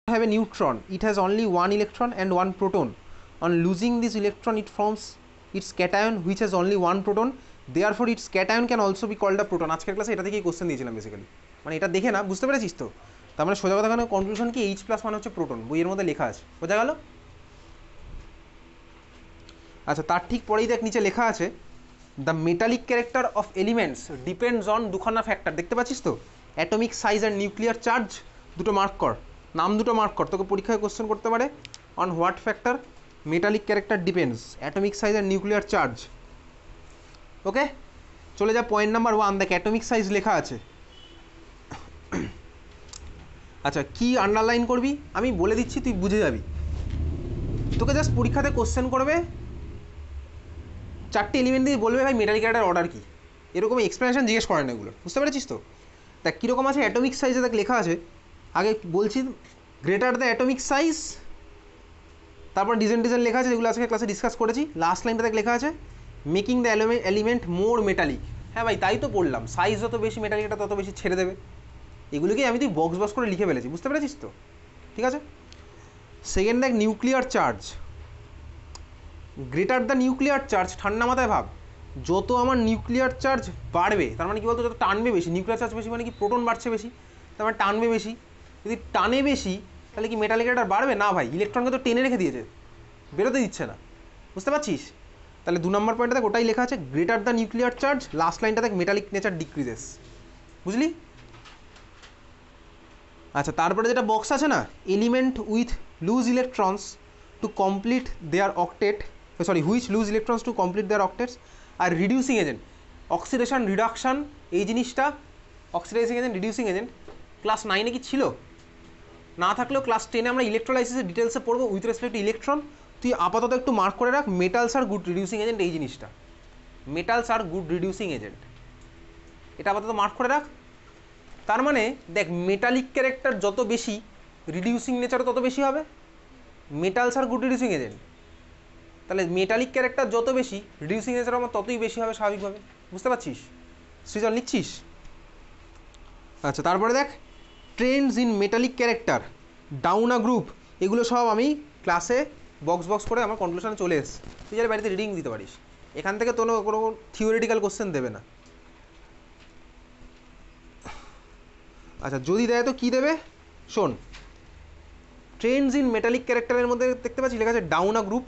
have a neutron, it has only one electron and one proton. On losing this electron, it forms its cation which has only one proton. Therefore, its cation can also be called a proton. আজকের ক্লাসে এটা থেকেই question দিয়েছিলাম basically, মানে এটা দেখে না বুঝতে পেরেছিস তো। তার মানে সোজা কথা কেন কনক্লুশন কি H+ মানে হচ্ছে প্রোটন, বইয়ের মধ্যে লেখা আছে, বোঝা গেল। আচ্ছা, তার ঠিক পরেই দেখ নিচে লেখা আছে the metallic character of elements depends on দুখানা ফ্যাক্টর, দেখতে পাচ্ছিস তো, atomic size and nuclear charge. দুটো মার্ক কর, নাম দুটো মার্ক কর, তোকে পরীক্ষায় কোশ্চেন করতে পারে। On what factor metallic character depends, atomic size and nuclear charge. Okay, চলে যা পয়েন্ট নাম্বার 1, দেখ অ্যাটমিক সাইজ লেখা আছে। আচ্ছা, কি আন্ডারলাইন করবি আমি বলে দিচ্ছি, তুই বুঝে যাবি। তোকে জাস্ট পরীক্ষাতে কোশ্চেন করবে, চারটে এলিমেন্ট দিয়ে বলবে ভাই মেটালিক ক্যারেক্টার অর্ডার কি, এরকম এক্সপ্লেনেশন জিজ্ঞেস করেন এগুলো, বুঝতে পেরেছিস তো। দেখ কীরকম আছে, অ্যাটমিক সাইজে দেখ লেখা আছে, আগে বলছি গ্রেটার দ্য অ্যাটমিক সাইজ, তারপর ডিজাইন লেখা আছে, যেগুলো আজকে ক্লাসে ডিসকাস করেছি। লাস্ট লাইনটা দেখ লেখা আছে making the element more metallic. হ্যাঁ ভাই, তাই তো বললাম, সাইজ যত বেশি মেটালিকটা তত বেশি ছেড়ে দেবে। এগুলোকেই আমি তুই বক্স বক্স করে লিখে ফেলেছি, বুঝতে পেরেছিস তো, ঠিক আছে। সেকেন্ড দেখ nuclear charge, greater the nuclear charge, ঠান্ডা মাথায় ভাব, যত আমার নিউক্লিয়ার চার্জ বাড়বে তার মানে কি বলতো, যত টানবে বেশি, নিউক্লিয়ার চার্জ বেশি মানে কি প্রোটন বাড়ছে বেশি, তার মানে টানবে বেশি। যদি টানে বেশি তাহলে কি মেটালিক ক্যারেক্টার বাড়বে না ভাই, ইলেকট্রনকে তো টেনে রেখে দিয়েছে, বেরোতে দিচ্ছে না, বুঝতে পারছিস। তাহলে 2 নম্বর পয়েন্টটা দেখ ওটাই লেখা আছে, greater the nuclear charge, last লাইনটা দেখ মেটালিক নেচার ডিক্রিজেস, বুঝলি। আচ্ছা, তারপরে যেটা বক্স আছে না, element with loose electrons to complete their octet, sorry which loose electrons to complete their octets are reducing agent, oxidation reduction, এই জিনিসটা oxidising agent reducing agent class 9-এ কি ছিল, না থাকলেও ক্লাস 10-এ আমরা ইলেকট্রোলাইসিসের ডিটেলসে পড়বো উইথ রেসপেক্ট টু ইলেকট্রন। তুই আপাতত একটু মার্ক করে রাখ, মেটালস আর গুড রিডিউসিং এজেন্ট, এই জিনিসটা মেটালস আর গুড রিডিউসিং এজেন্ট, এটা আপাতত মার্ক করে রাখ। তার মানে দেখ মেটালিক ক্যারেক্টার যত বেশি, রিডিউসিং নেচারও তত বেশি হবে, মেটালস আর গুড রিডিউসিং এজেন্ট। তাহলে মেটালিক ক্যারেক্টার যত বেশি, রিডিউসিং নেচার আমার ততই বেশি হবে স্বাভাবিকভাবে, বুঝতে পারছিস। সৃজন লিখছিস? আচ্ছা, তারপরে দেখ Trends in metallic character, down a group, এগুলো সব আমি ক্লাসে বক্স বক্স করে আমার কনক্লুশনে চলে এসেছি, তুই যারা বাড়িতে রিডিং দিতে পারিস। এখান থেকে তোর কোনো থিওরিটিক্যাল কোশ্চেন দেবে না। আচ্ছা, যদি দেয় তো কী দেবে শোন, ট্রেন্ডস ইন মেটালিক ক্যারেক্টারের মধ্যে দেখতে পাচ্ছি লেখা আছে ডাউন আ গ্রুপ।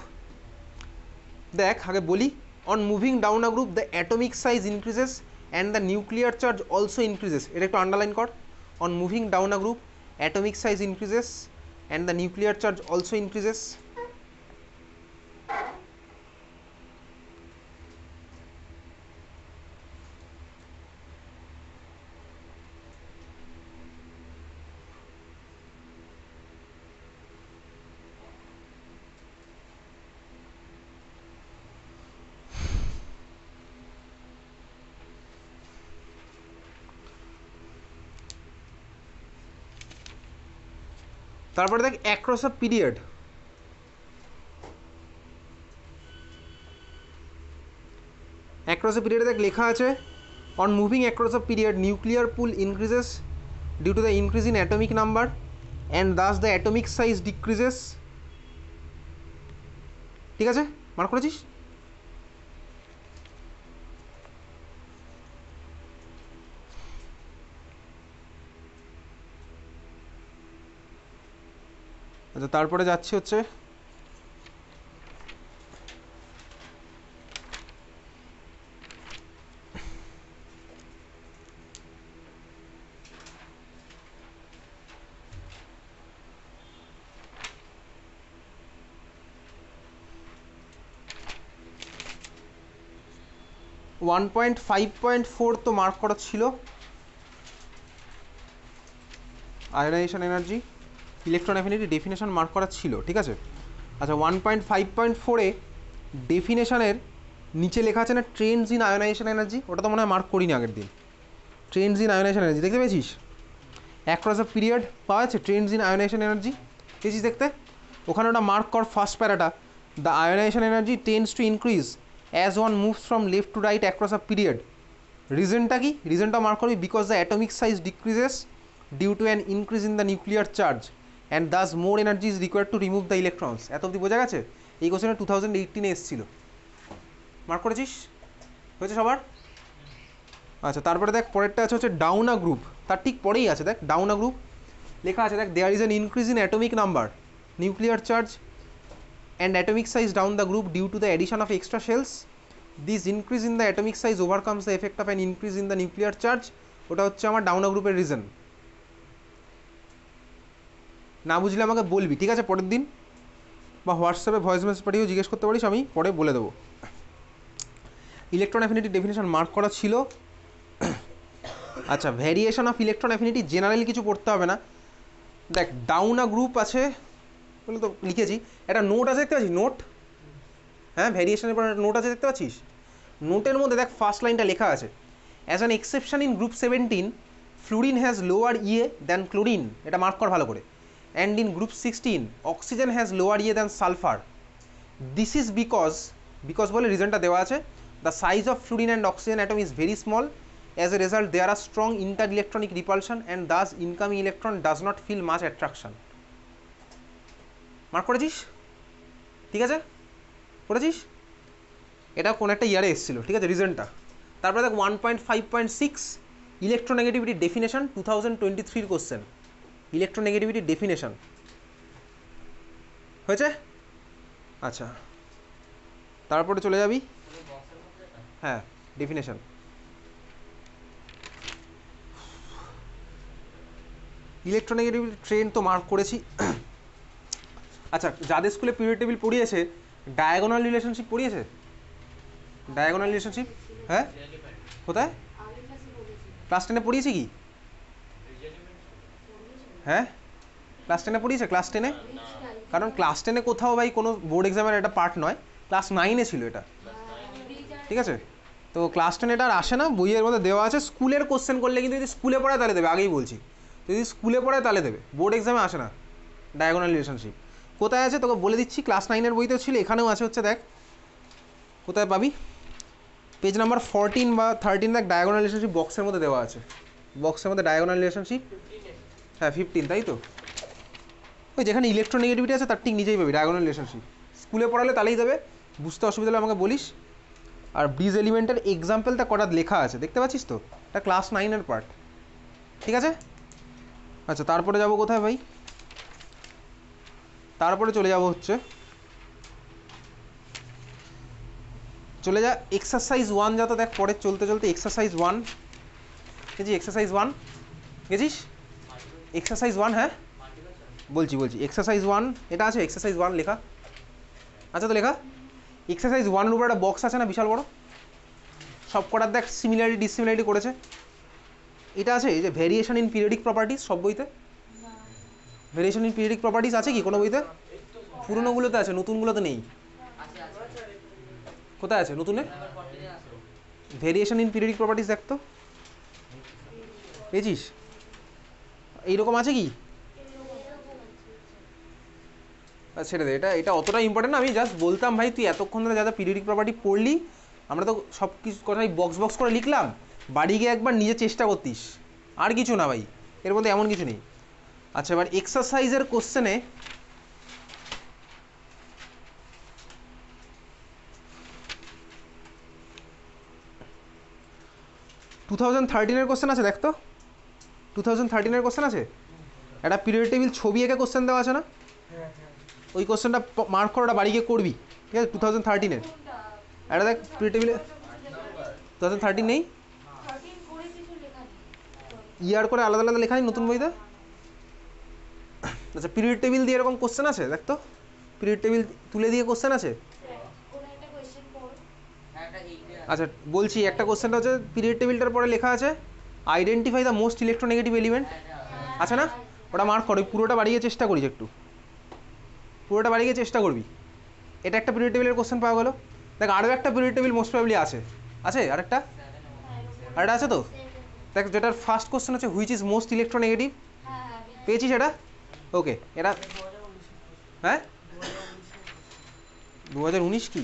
দেখ আগে বলি, on moving down a group the atomic size increases and the nuclear charge also increases, এটা একটু আন্ডারলাইন কর। On moving down a group atomic size increases and the nuclear charge also increases. তারপরে দেখ across a period, across a পিরিয়ডে দেখ লেখা আছে on moving across a period nuclear pull increases due to the increase in atomic number and thus the atomic size decreases. ঠিক আছে, mark করেছিস? আচ্ছা, তারপরে যাচ্ছে হচ্ছে 1.5.4 তো মার্ক করা ছিল, ionisation energy electron affinity definition mark করা ছিল, ঠিক আছে। আচ্ছা, 1.5.4-এ ডেফিনেশনের নিচে লেখা আছে না ট্রেন্ডস ইন আয়োনাইজেশন এনার্জি, ওটা তো মনে হয় মার্ক করিনি আগের দিন। ট্রেন্ডস ইন আয়োনাইজেশন এনার্জি দেখতে পেয়েছিস, অ্যাক্রস আ পিরিয়ড পাওয়া যাচ্ছে ট্রেন্ডস ইন আয়োনাইজেশন এনার্জি, পেয়েছিস দেখতে, ওখানে ওটা মার্ক কর ফার্স্ট প্যারাটা, the ionisation energy tends to increase as one moves from left to right across a period. রিজনটা কি, রিজনটা মার্ক করবি, because the atomic size decreases due to an increase in the nuclear charge and thus more energy is required to remove the electrons. এত অব্দি বোঝা গেছে? এই কোশ্চেনটা 2018 এসেছিল, মার্ক করেছিস? হয়েছে সবার? আচ্ছা, তারপরে দেখ পরেরটা আছে হচ্ছে ডাউনা গ্রুপ, তার ঠিক পরেই আছে দেখ ডাউনা গ্রুপ লেখা আছে, দেখ there is an increase in atomic number, nuclear charge and atomic size down the group due to the addition of extra shells. This increase in the atomic size overcomes the effect of an increase in the nuclear charge. ওটা হচ্ছে আমার ডাউনা গ্রুপের reason. না বুঝলে আমাকে বলবি, ঠিক আছে? পরের দিন বা হোয়াটসঅ্যাপে ভয়েস মেসেজ পাঠিয়েও জিজ্ঞেস করতে পারিস, আমি পরে বলে দেবো। ইলেকট্রন অ্যাফিনিটি ডেফিনেশন মার্ক করা ছিল। আচ্ছা, variation of electron affinity generally কিছু পড়তে হবে না। দেখ ডাউনা গ্রুপ আছে বলে তো লিখেছি, একটা নোট আছে দেখতে পাচ্ছিস? নোট, হ্যাঁ, ভ্যারিয়েশনের পর একটা নোট আছে দেখতে পাচ্ছিস? নোটের মধ্যে দেখ ফার্স্ট লাইনটা লেখা আছে, as an exception in group 17 fluorine has lower ইয়ে দ্যান ক্লোরিন, এটা মার্ক কর ভালো করে। And in group 16 oxygen has lower ইয়ে than sulphur. This is because বলে রিজনটা দেওয়া আছে, the size of fluorine and oxygen atom is very small, as a result there are strong inter-electronic repulsion and thus incoming electron does not feel much attraction. Mark করেছিস? ঠিক আছে, করেছিস? এটা কোন একটা ইয়ারে এসেছিল, ঠিক আছে রিজনটা। তারপরে দেখ 1.5.6 electronegativity definition, 2023 question, electronegativity definition হয়েছে। আচ্ছা, তারপরে চলে যাবি, হ্যাঁ ডেফিনেশন। ইলেকট্রোনেগেটিভিটি ট্রেন তো মার্ক করেছি। আচ্ছা, যাদের স্কুলে পিরিয়ড টেবিল পড়িয়েছে, ডায়াগোনাল রিলেশনশিপ পড়িয়েছে? ডায়াগোনাল রিলেশনশিপ, হ্যাঁ কোথায়? ক্লাস 10-এ পড়িয়েছে কি? হ্যাঁ ক্লাস 10-এ পড়িয়েছে, ক্লাস 10-এ? কারণ ক্লাস 10-এ কোথাও ভাই কোনো বোর্ড এক্সামের এটা পার্ট নয়, ক্লাস 9-এ ছিল এটা, ঠিক আছে? তো ক্লাস 10 এটা আর আসে না, বইয়ের মধ্যে দেওয়া আছে। স্কুলের কোশ্চেন করলে কিন্তু যদি স্কুলে পড়ায় তাহলে দেবে, আগেই বলছি, যদি স্কুলে পড়ায় তাহলে দেবে, বোর্ড এক্সামে আসে না ডায়াগোনাল রিলেশনশিপ। কোথায় আছে তোকে বলে দিচ্ছি, ক্লাস 9-এর বইতেও ছিল, এখানেও আছে, হচ্ছে দেখ কোথায় পাবি, পেজ নাম্বার 14 বা 13 দেখ, ডায়াগোনাল রিলেশনশিপ বক্সের মধ্যে দেওয়া আছে, বক্সের মধ্যে ডায়াগোনাল রিলেশনশিপ, হ্যাঁ 15, তাই তো? ওই যেখানে ইলেকট্রোনেগেটিভিটি আছে তার ঠিক নিজেই পাবি ডায়াগোনাল রিলেশনশিপ। স্কুলে পড়ালে তাহলেই দেবে, বুঝতে অসুবিধা হলে আমাকে বলিস। আর ব্রিজ এলিমেন্টের এক্সাম্পলটা কটা লেখা আছে দেখতে পাচ্ছিস তো, এটা ক্লাস 9-এর পার্ট, ঠিক আছে? আচ্ছা, তারপরে যাব কোথায় ভাই? তারপরে চলে যাব হচ্ছে, চলে যা এক্সারসাইজ 1, যা তো দেখ পরে চলতে চলতে এক্সারসাইজ 1 গেছি, এক্সারসাইজ 1 গেছিস? এক্সারসাইজ 1, হ্যাঁ বলছি এক্সারসাইজ 1 এটা আছে, এক্সারসাইজ 1 লেখা আচ্ছা তো লেখা। এক্সারসাইজ 1-এর উপর একটা বক্স আছে না বিশাল বড়, সব কটার দেখ সিমিলারিটি ডিসিমিলারিটি করেছে, এটা আছে এই যে ভেরিয়েশন ইন পিরিয়ডিক প্রপার্টিস, সব বইতে ভেরিয়েশন ইন পিরিয়ডিক প্রপার্টিস আছে কি কোনো বইতে? পুরোনোগুলোতে আছে, নতুনগুলোতে নেই। কোথায় আছে নতুনে? ভেরিয়েশন ইন পিরিয়ডিক প্রপার্টিস দেখ তো, পেয়েছিস? এইরকম আছে কি? ছেড়ে দে, এটা অতটা ইম্পর্টেন্ট না, আমি জাস্ট বলতাম ভাই তুই এতক্ষণ ধরে যারা পিরিয়ডিক প্রপার্টি পড়লি, আমরা তো সব কিছু কথাই বক্স বক্স করে লিখলাম, বাড়ি গিয়ে একবার নিজে চেষ্টা করতিস, আর কিছু না ভাই, এর মধ্যে এমন কিছু নেই। আচ্ছা, এবার এক্সারসাইজের কোশ্চেনে টু 2013-এর কোশ্চেন আছে দেখ তো, 2013-এর কোশ্চেন আছে, একটা পিরিয়ড টেবিল ছবি এঁকে কোশ্চেন দেওয়া আছে না, ওই কোশ্চেনটা মার্ক করে ওটা বাড়ি গিয়ে করবি, ঠিক আছে? 2013-এর এটা দেখ পিরিয়ড টেবিলে 2013 নেই, ইয়ার করে আলাদা আলাদা লেখা নেই নতুন বইতে। আচ্ছা, পিরিয়ড টেবিল দিয়ে এরকম কোশ্চেন আছে দেখ তো, পিরিয়ড টেবিল তুলে দিয়ে কোশ্চেন আছে। আচ্ছা বলছি, একটা কোশ্চেনটা হচ্ছে পিরিয়ড টেবিলটার পরে লেখা আছে identify the most electronegative element, আছে না? ওটা মার্ক করো, পুরোটা বাড়িয়ে চেষ্টা করিস, একটু পুরোটা বাড়িয়ে চেষ্টা করবি। এটা একটা পিরিয়ড টেবিলের কোশ্চেন পাওয়া গেলো। দেখ আরও একটা পিরিয়ড টেবিল মোস্ট প্রবাবলি আছে, আরেকটা আছে তো দেখ, যেটার ফার্স্ট কোশ্চেন হচ্ছে হুইচ ইজ মোস্ট ইলেকট্রোনেগেটিভ, পেয়েছিস এটা? ওকে, এটা হ্যাঁ 2019 কি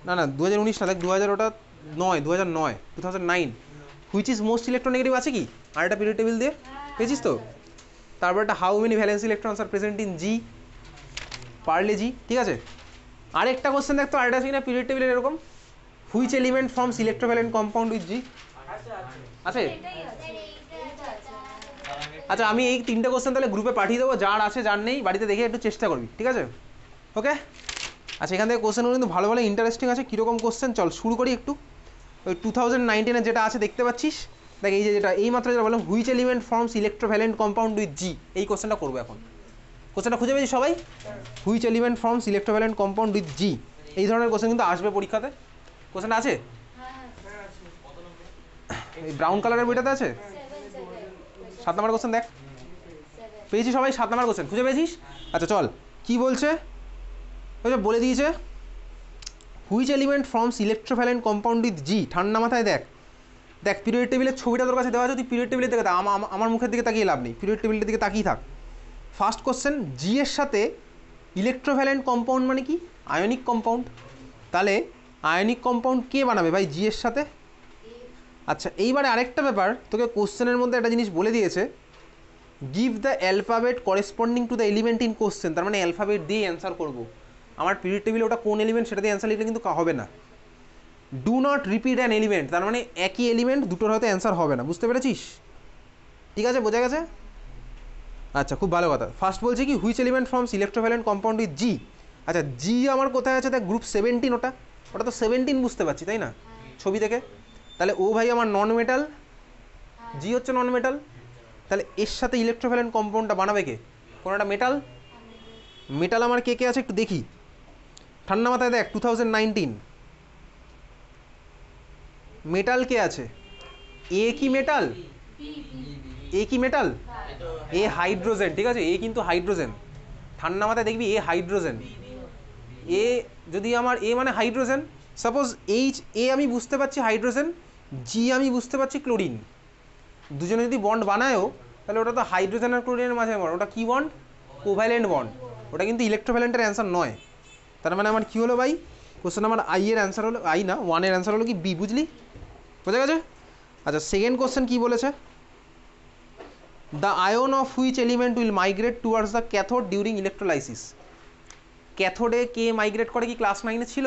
না 2019 না, দেখ 2000 ওটা 2009 হুইচ ইজ মোস্ট ইলেকট্রোনেগেটিভ আছে কি, আর একটা পিরিয়ড টেবিল দিয়ে পেয়েছিস তো? তারপর একটা how many valence electrons are present in G, পারলে জি, ঠিক আছে। আরেকটা কোশ্চেন দেখতো, আরেকটা আছে কিনা পিরিয়ড টেবিলের এরকম, which element forms electrovalent compound with G, আছে? আচ্ছা আমি এই তিনটে কোশ্চেন তাহলে গ্রুপে পাঠিয়ে দেবো, যার আছে যার নেই বাড়িতে দেখে একটু চেষ্টা করবি, ঠিক আছে? ওকে, আচ্ছা এখান থেকে কোশ্চেনগুলো কিন্তু ভালো ভালো ইন্টারেস্টিং আছে। কীরকম কোশ্চেন, চল শুরু করি একটু। ওই 2019 যেটা আছে দেখতে পাচ্ছিস, দেখ এই যে যেটা এইমাত্র যেটা বললাম, which element forms electrovalent compound with G, এই কোশ্চেনটা করবো এখন। কোশ্চেনটা খুঁজে পেয়েছি সবাই? Which element forms electrovalent compound with G, এই ধরনের কোশ্চেন কিন্তু আসবে পরীক্ষাতে। কোশ্চেনটা আছে এই ব্রাউন কালারের বইটাতে আছে, 7 নম্বর কোশ্চেন দেখ, পেয়েছি সবাই? 7 নম্বর কোশ্চেন খুঁজে পেয়েছিস? আচ্ছা চল, কি বলছে বলে দিয়েছে, which element forms electrovalent compound with G. ঠান্ডা মাথায় দেখ, দেখ পিরিয়ড টেবিলের ছবিটা তোর কাছে দেওয়া আছে, তুই পিরিয়ড টেবিলের দিকে দেখ, আমার মুখের দিকে তাকিয়ে লাভ নেই, পিরিয়ড টেবিলের দিকে তাকিয়ে থাক। ফার্স্ট কোশ্চেন, জি এর সাথে ইলেকট্রোভ্যালেন্ট কম্পাউন্ড মানে কি? Ionic compound. তাহলে আয়নিক কম্পাউন্ড কে বানাবে ভাই জি এর সাথে? আচ্ছা এইবারে আরেকটা ব্যাপার, তোকে কোশ্চেনের মধ্যে একটা জিনিস বলে দিয়েছে, give the alphabet corresponding to the element in question. তার মানে অ্যালফাবেট দিয়ে অ্যান্সার করবো। আমার পিরিয়ড টেবিলে ওটা কোন এলিমেন্ট সেটা দিয়ে অ্যান্সার লিখলে কিন্তু হবে না। Do not repeat an element, তার মানে একই এলিমেন্ট দুটোর হয়তো অ্যান্সার হবে না, বুঝতে পেরেছিস? ঠিক আছে, বোঝা গেছে? আচ্ছা খুব ভালো কথা। ফার্স্ট বলছে কি, which element forms electrovalent compound with G. আচ্ছা জি আমার কোথায় আছে? দেখ গ্রুপ 17, ওটা ওটা তো 17 বুঝতে পারছি তাই না ছবি থেকে? তাহলে ও ভাই আমার নন মেটাল, জি হচ্ছে নন মেটাল, তাহলে এর সাথে ইলেকট্রোভ্যালেন্ট কম্পাউন্ডটা বানাবে কে? কোনো একটা মেটাল। মেটাল আমার কে কে আছে একটু দেখি, ঠান্ডা মাথায় দেখ। 2019 মেটাল কে আছে? এ কি মেটাল? এ কি মেটাল? এ হাইড্রোজেন, ঠিক আছে, এ কিন্তু হাইড্রোজেন। ঠান্ডা মাথায় দেখবি এ হাইড্রোজেন। এ যদি আমার এ মানে হাইড্রোজেন, সাপোজ এইচ এ আমি বুঝতে পারছি হাইড্রোজেন, জি আমি বুঝতে পারছি ক্লোরিন। দুজনে যদি বন্ড বানায়ও তাহলে ওটা তো হাইড্রোজেন আর ক্লোরিনের মাঝে বন্ড, ওটা কি বন্ড? Covalent bond. ওটা কিন্তু ইলেকট্রোভ্যালেন্টের অ্যান্সার নয়। তার মানে আমার কী হলো ভাই, কোশ্চেন আমার আই এর অ্যান্সার হলো, আই না ওয়ানের অ্যান্সার হলো কি বি, বুঝলি? বোঝা গেছে? আচ্ছা সেকেন্ড কোশ্চেন কী বলেছে, the ion of which element will migrate towards the cathode during electrolysis. ক্যাথোডে কে মাইগ্রেট করে কি ক্লাস 9-এ ছিল?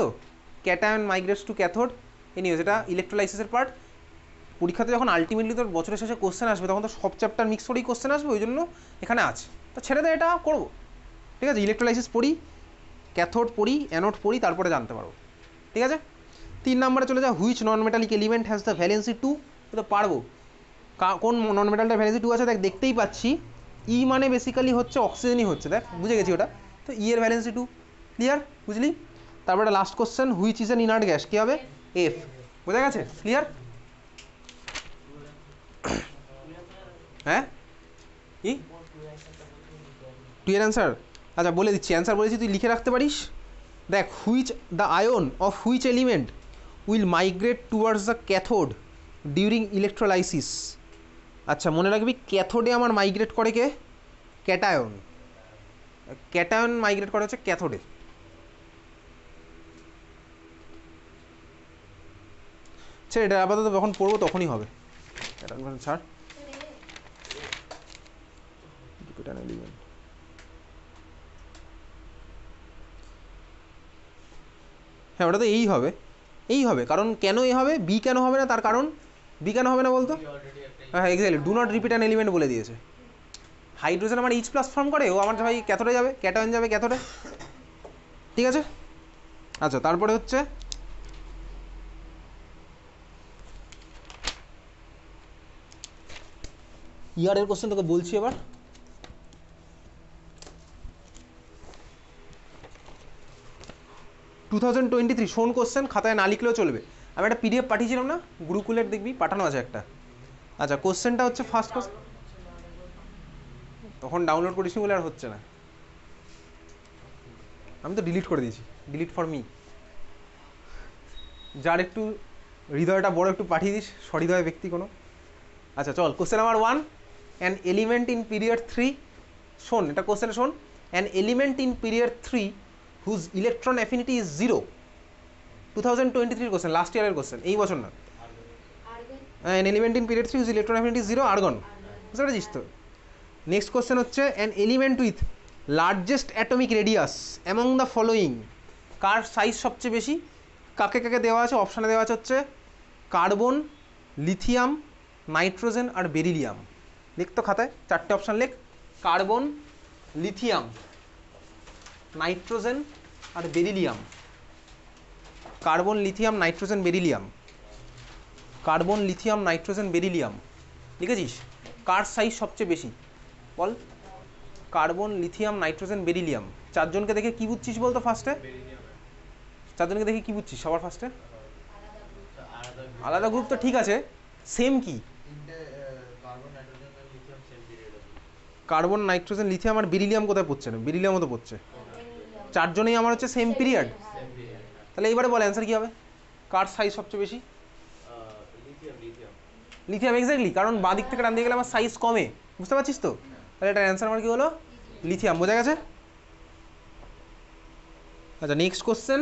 Cation migrates to cathode. Anyways এটা ইলেকট্রোলাইসিসের পার্ট। পরীক্ষাতে যখন আলটিমেটলি তোর বছরের শেষে কোশ্চেন আসবে তখন তো সব চ্যাপ্টার মিক্স করেই কোশ্চেন আসবে, ওই জন্য এখানে আছে, তো ছেড়ে দে, এটা করবো। ঠিক আছে, ইলেকট্রোলাইসিস পড়ি, ক্যাথোড পড়ি, অ্যানোড পড়ি, তারপরে জানতে পারবো। ঠিক আছে, 3 নম্বরে চলে যা, which non metallic element has the valency 2। তো পারবো, কোন নন মেটালটার ভ্যালেন্সি 2 আছে? দেখ দেখতেই পাচ্ছি ই মানে বেসিক্যালি হচ্ছে অক্সিজেনই হচ্ছে, দেখ বুঝে গেছি ওটা, তো ই এর ভ্যালেন্সি 2, ক্লিয়ার, বুঝলি? তারপরে last question, which is an inert gas, কী হবে? এফ। বোঝা গেছে, ক্লিয়ার? হ্যাঁ কি টু এর অ্যান্সার? আচ্ছা বলে দিচ্ছি, অ্যান্সার বলেছি, তুই লিখে রাখতে পারিস। দেখ, which the ion of which element will migrate towards the cathode during electrolysis. আচ্ছা মনে রাখবি, ক্যাথোডে আমার মাইগ্রেট করে কে? ক্যাটায়ন। ক্যাটায়ন মাইগ্রেট করে হচ্ছে ক্যাথোডে। সে এটা আপাতত যখন পড়বো তখনই হবে, ক্যাটায়ন ছাড়। হ্যাঁ ওটা তো এই হবে, এই হবে, কারণ কেন এ হবে, বি কেন হবে না? তার কারণ, বি কেন হবে না বলতো? হ্যাঁ exactly, do not repeat an element বলে দিয়েছে। হাইড্রোজেন আমার এইচ প্লাস ফর্ম করে, ও আমার ভাই ক্যাথোডে যাবে, ক্যাটায়ন যাবে ক্যাথোডে। ঠিক আছে, আচ্ছা তারপরে হচ্ছে ইয়ারের কোশ্চেন তোকে বলছি এবার। টু 2023 শোন কোশ্চেন, খাতায় না লিখলেও চলবে। আমি একটা পিডিএফ পাঠিয়েছিলাম না গুরুকুলের, দেখবি পাঠানো আছে একটা। আচ্ছা কোশ্চেনটা হচ্ছে ফার্স্ট কোশ্চেন, তখন ডাউনলোড করিসনি বলে আর হচ্ছে না, আমি তো ডিলিট করে দিয়েছি, ডিলিট ফর মি। যার একটু হৃদয়টা বড় একটু পাঠিয়ে দিস, সহৃদয় ব্যক্তি কোনো। আচ্ছা চল, question number 1, an element in period 3, শোন এটা কোশ্চেন শোন, an element in period 3 whose electron affinity is 0। 2023 question, last ইয়ারের কোশ্চেন, এই বছর না। An element in period 3 whose electron affinity is 0, argon. বুঝতে পেরেছিস তো? নেক্সট কোশ্চেন হচ্ছে an element with largest atomic radius among the following, কার size সবচেয়ে বেশি, কাকে কাকে দেওয়া আছে, অপশানে দেওয়া আছে হচ্ছে কার্বন, লিথিয়াম, নাইট্রোজেন আর বেরিলিয়াম। লিখ তো খাতায়, চারটে অপশান লেখ, কার্বন, লিথিয়াম, নাইট্রোজেন আর beryllium. Carbon, lithium, nitrogen, beryllium. Carbon, lithium, nitrogen, beryllium. লিখেছিস? কার সাইজ সবচেয়ে বেশি বল? Carbon, lithium, nitrogen, beryllium. চারজনকে দেখে কি বুঝছিস বলতো ফার্স্টে? চারজনকে দেখে কি বুঝছিস সবার ফার্স্টে? আলাদা গ্রুপ তো ঠিক আছে, সেম কি? কার্বন, নাইট্রোজেন, লিথিয়াম আর বেরিলিয়াম কোথায় পড়ছে না? বেরিলিয়ামও তো পড়ছে। চারজনেই আমার হচ্ছে সেম পিরিয়ড। তাহলে এইবারে বল অ্যান্সার কি হবে? কার সাইজ সবচেয়ে বেশি? লিথিয়াম, এক্স্যাক্টলি, কারণ বাঁ দিক থেকে ডান দিকে গেলে আমার সাইজ কমে, বুঝতে পারছিস তো? তাহলে এটার অ্যান্সার আমার কি হলো? লিথিয়াম। বোঝা গেছে? আচ্ছা, next question,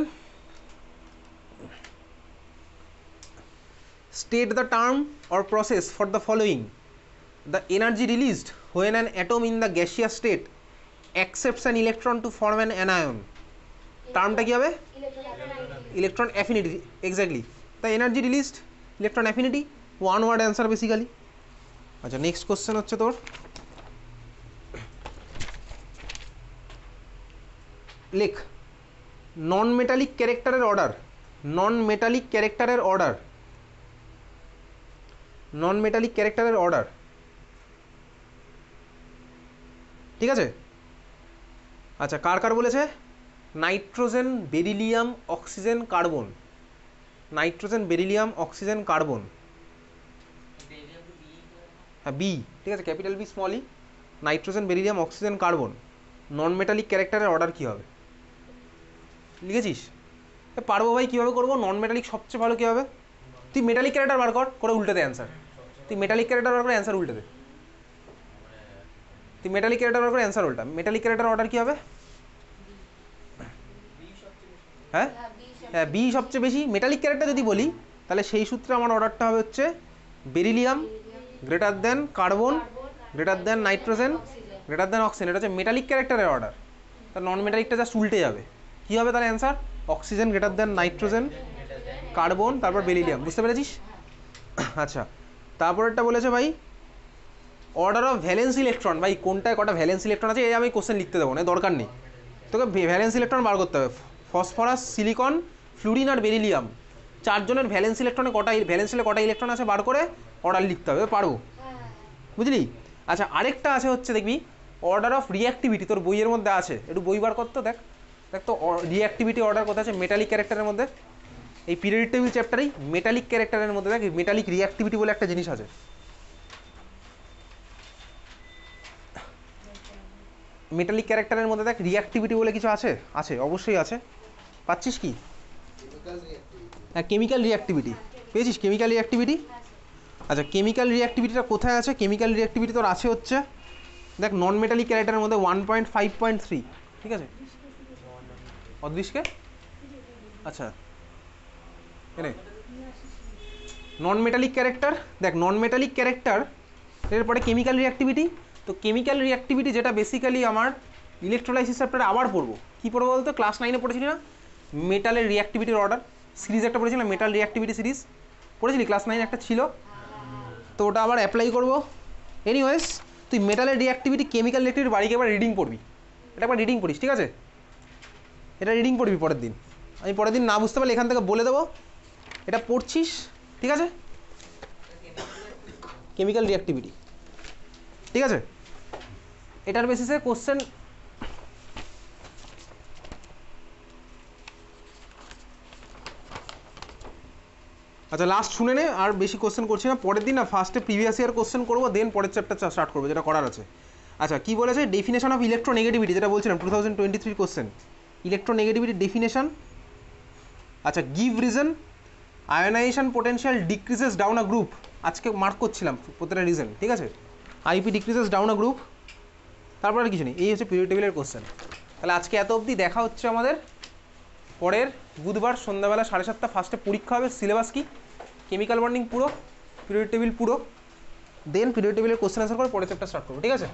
state the term or process for the following: the energy released when an atom in the gaseous state accepts an electron to form an anion. টার্মটা কি হবে? Electron affinity, exactly. The energy released, electron affinity, one word answer basically. আচ্ছা, next question হচ্ছে তোর, লেখ non metallic ক্যারেক্টারের order. Non metallic ক্যারেক্টারের order, non metallic ক্যারেক্টারের অর্ডার, ঠিক আছে? আচ্ছা, কার কার বলেছে? Nitrogen, beryllium, oxygen, carbon. Nitrogen, beryllium, oxygen, carbon. হ্যাঁ, বি, ঠিক আছে, capital B small E. Nitrogen, beryllium, oxygen, carbon. Non metallic ক্যারেক্টারের অর্ডার কী হবে? লিখেছিস? পারবো ভাই, কীভাবে করবো? নন মেটালিক সবচেয়ে ভালো কী হবে? তুই মেটালিক ক্যারেক্টার বার কর, করে উল্টে দে অ্যান্সার। তুই মেটালিক ক্যারেক্টার বার করে অ্যান্সার উল্টে দে। তুই মেটালিক ক্যারেক্টার বার করে অ্যান্সার উল্টা। মেটালিক ক্যারেক্টার অর্ডার কী হবে? হ্যাঁ হ্যাঁ, বি সবচেয়ে বেশি। মেটালিক ক্যারেক্টার যদি বলি তাহলে সেই সূত্রে আমার অর্ডারটা হবে হচ্ছে beryllium greater than carbon greater than nitrogen greater than oxygen. এটা হচ্ছে মেটালিক ক্যারেক্টারের অর্ডার। তার নন মেটালিকটা জাস্ট উল্টে যাবে। কী হবে তার answer? Oxygen greater than nitrogen, carbon, তারপর বেরিলিয়াম। বুঝতে পেরেছিস? আচ্ছা, তারপরেরটা বলেছে ভাই অর্ডার অফ ভ্যালেন্স ইলেকট্রন। ভাই কোনটায় কটা ভ্যালেন্স ইলেকট্রন আছে এই আমি কোশ্চেন লিখতে দেবো না, দরকার নেই। তোকে ভ্যালেন্স ইলেকট্রন বার করতে হবে। ফসফরাস, সিলিকন, ফ্লুরিন আর বেরিলিয়াম, চারজনের ভ্যালেন্স ইলেকট্রনে কটা, ভ্যালেন্স ইলে কটা ইলেকট্রন আছে বার করে অর্ডার লিখতে হবে। পারবো, বুঝলি? আচ্ছা, আরেকটা আছে হচ্ছে দেখবি অর্ডার অফ রিঅ্যাক্টিভিটি, তোর বইয়ের মধ্যে আছে, একটু বই বার করতো, দেখ দেখ তো রিঅ্যাক্টিভিটি অর্ডার কোথায় আছে মেটালিক ক্যারেক্টারের মধ্যে। এই পিরিয়ডিক টেবিল চ্যাপ্টারেই মেটালিক ক্যারেক্টারের মধ্যে দেখ মেটালিক রিঅ্যাক্টিভিটি বলে একটা জিনিস আছে। মেটালিক ক্যারেক্টারের মধ্যে দেখ রিঅ্যাক্টিভিটি বলে কিছু আছে। আছে, অবশ্যই আছে। পাচ্ছিস কি? হ্যাঁ, কেমিক্যাল রিঅ্যাক্টিভিটি পেয়েছিস? Chemical reactivity. আচ্ছা, কেমিক্যাল রিঅ্যাক্টিভিটিটা কোথায় আছে? কেমিক্যাল রিঅ্যাক্টিভিটি তোর আছে হচ্ছে দেখ নন মেটালিক ক্যারেক্টারের মধ্যে 1.5.3, ঠিক আছে? অদৃশকে, আচ্ছা এনে নন মেটালিক ক্যারেক্টার, দেখ নন মেটালিক ক্যারেক্টার এরপরে কেমিক্যাল রিঅ্যাক্টিভিটি। তো কেমিক্যাল রিঅ্যাক্টিভিটি যেটা বেসিক্যালি আমার ইলেকট্রোলাইসিস চ্যাপ্টারে আবার পড়বো। কী পড়বো বলতো? ক্লাস 9-এ পড়েছিলি না মেটালের রিঅ্যাক্টিভিটির অর্ডার সিরিজ একটা পড়েছিলাম, মেটাল রিঅ্যাক্টিভিটি সিরিজ পড়েছিলি? ক্লাস 9 একটা ছিল, তো ওটা আবার অ্যাপ্লাই করবো। এনিওয়েজ, তুই মেটালের রিঅ্যাক্টিভিটি, কেমিক্যাল রিঅ্যাক্টিভিটি বাড়িকে একবার রিডিং পড়বি। এটা একবার রিডিং পড়িস, ঠিক আছে? এটা রিডিং পড়বি পরের দিন। আমি পরের দিন না বুঝতে পারলে এখান থেকে বলে দেবো, এটা পড়ছিস, ঠিক আছে? কেমিক্যাল রিঅ্যাক্টিভিটি, ঠিক আছে? এটার বেসিসে কোশ্চেন আচ্ছা লাস্ট শুনে নে, আর বেশি কোশ্চেন করছি না। পরের দিন না ফার্স্টে প্রিভিয়াস ইয়ার কোশ্চেন করবো, দেন পরের চ্যাপ্টার স্টার্ট করবো, যেটা করার আছে। আচ্ছা, কী বলেছে? ডেফিনেশন অফ ইলেকট্রোনেগেটিভিটি, যেটা বলছিলাম 2023 কোশ্চেন, ইলেকট্রোনেগেটিভিটির ডেফিনেশন। আচ্ছা, give reason ionisation potential decreases down a group. আজকে মার্ক করছিলাম প্রত্যেকটা রিজন, ঠিক আছে? IP decreases down a group, তারপর আর কিছু নেই। এই হচ্ছে পিরিয়ড টেবিলের কোশ্চেন। তাহলে আজকে এত অবধি। দেখা হচ্ছে আমাদের পরের বুধবার সন্ধ্যাবেলা 7:30 ফার্স্টে পরীক্ষা হবে। সিলেবাস কি? কেমিক্যাল বন্ডিং পুরো, পিরিয়ড টেবিল পুরো, দেন পিরিয়ড টেবিলের কোশ্চেন আনসার করে পরের চ্যাপ্টার স্টার্ট করবো, ঠিক আছে?